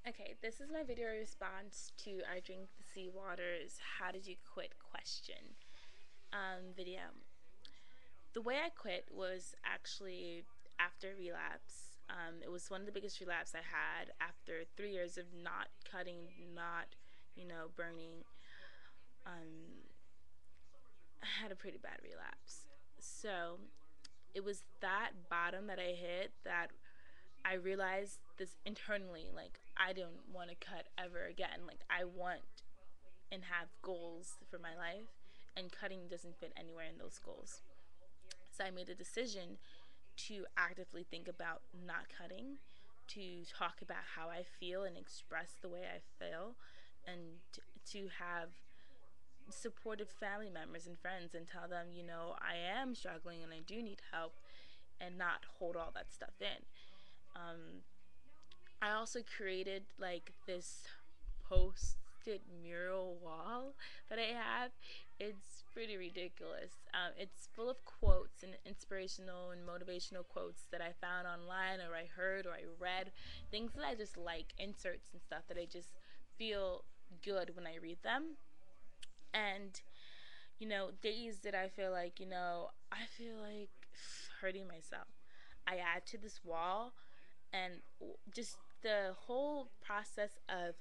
Okay, this is my video response to Idranktheseawaters How Did You Quit question video. The way I quit was actually after relapse. It was one of the biggest relapse I had after 3 years of not cutting, not, burning. I had a pretty bad relapse. So it was that bottom that I hit that I realized this internally, like I don't want to cut ever again. Like I want and have goals for my life, and cutting doesn't fit anywhere in those goals. So I made a decision to actively think about not cutting, to talk about how I feel and express the way I feel, and to have supportive family members and friends and tell them, I am struggling and I do need help, and not hold all that stuff in. I also created like this post-it mural wall that I have. It's pretty ridiculous. It's full of quotes and inspirational and motivational quotes that I found online, or I heard, or I read. Things that I just like, inserts and stuff that I just feel good when I read them. And days that I feel like, I feel like hurting myself, I add to this wall. And just the whole process of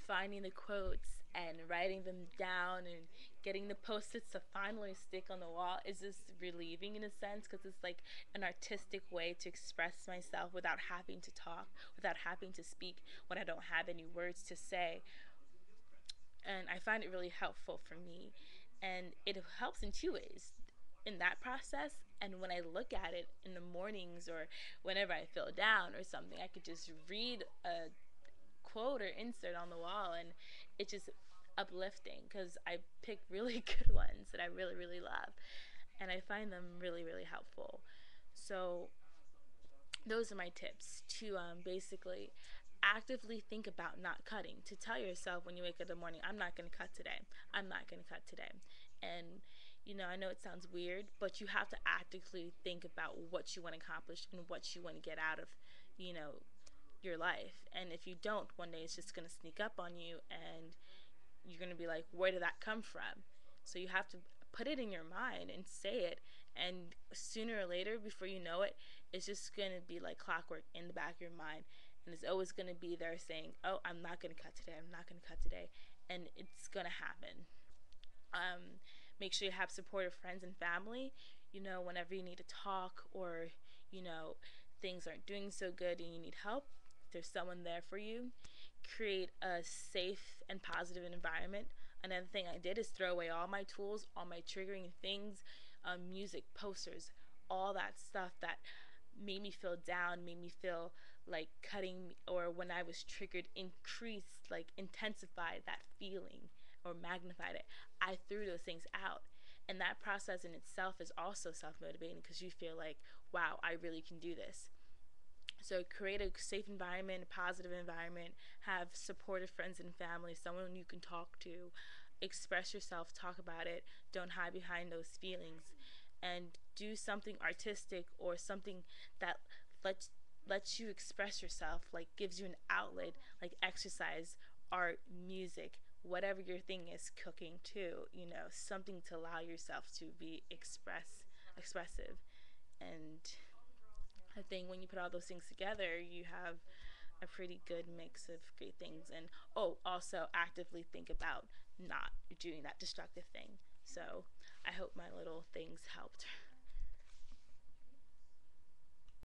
finding the quotes and writing them down and getting the post-its to finally stick on the wall is just relieving in a sense, because it's like an artistic way to express myself without having to talk, without having to speak when I don't have any words to say. And I find it really helpful for me, and it helps in two ways: in that process, and when I look at it in the mornings or whenever I feel down or something, I could just read a quote or insert on the wall, and it's just uplifting because I pick really good ones that I really, really love, and I find them really, really helpful. So those are my tips to basically actively think about not cutting, to tell yourself when you wake up in the morning, I'm not going to cut today, I'm not going to cut today. And I know it sounds weird, but you have to actively think about what you want to accomplish and what you want to get out of you know your life. And if you don't, one day it's just going to sneak up on you, and you're going to be like, where did that come from? So you have to put it in your mind and say it, and sooner or later, before you know it, it's just going to be like clockwork in the back of your mind, and it's always going to be there saying, oh, I'm not going to cut today, I'm not going to cut today, and it's going to happen. Make sure you have supportive friends and family, whenever you need to talk, or you know things aren't doing so good and you need help, there's someone there for you. Create a safe and positive environment. Another thing I did is throw away all my tools, all my triggering things, music, posters, all that stuff that made me feel down, made me feel like cutting, or when I was triggered, increased, like intensified that feeling or magnified it. I threw those things out. And that process in itself is also self motivating, because you feel like, wow, I really can do this. So create a safe environment, a positive environment, have supportive friends and family, someone you can talk to, express yourself, talk about it, don't hide behind those feelings, and do something artistic or something that lets lets you express yourself, like gives you an outlet, like exercise, art, music, whatever your thing is, cooking too, something to allow yourself to be expressive. And I think when you put all those things together, you have a pretty good mix of great things. And oh, also actively think about not doing that destructive thing. So I hope my little things helped.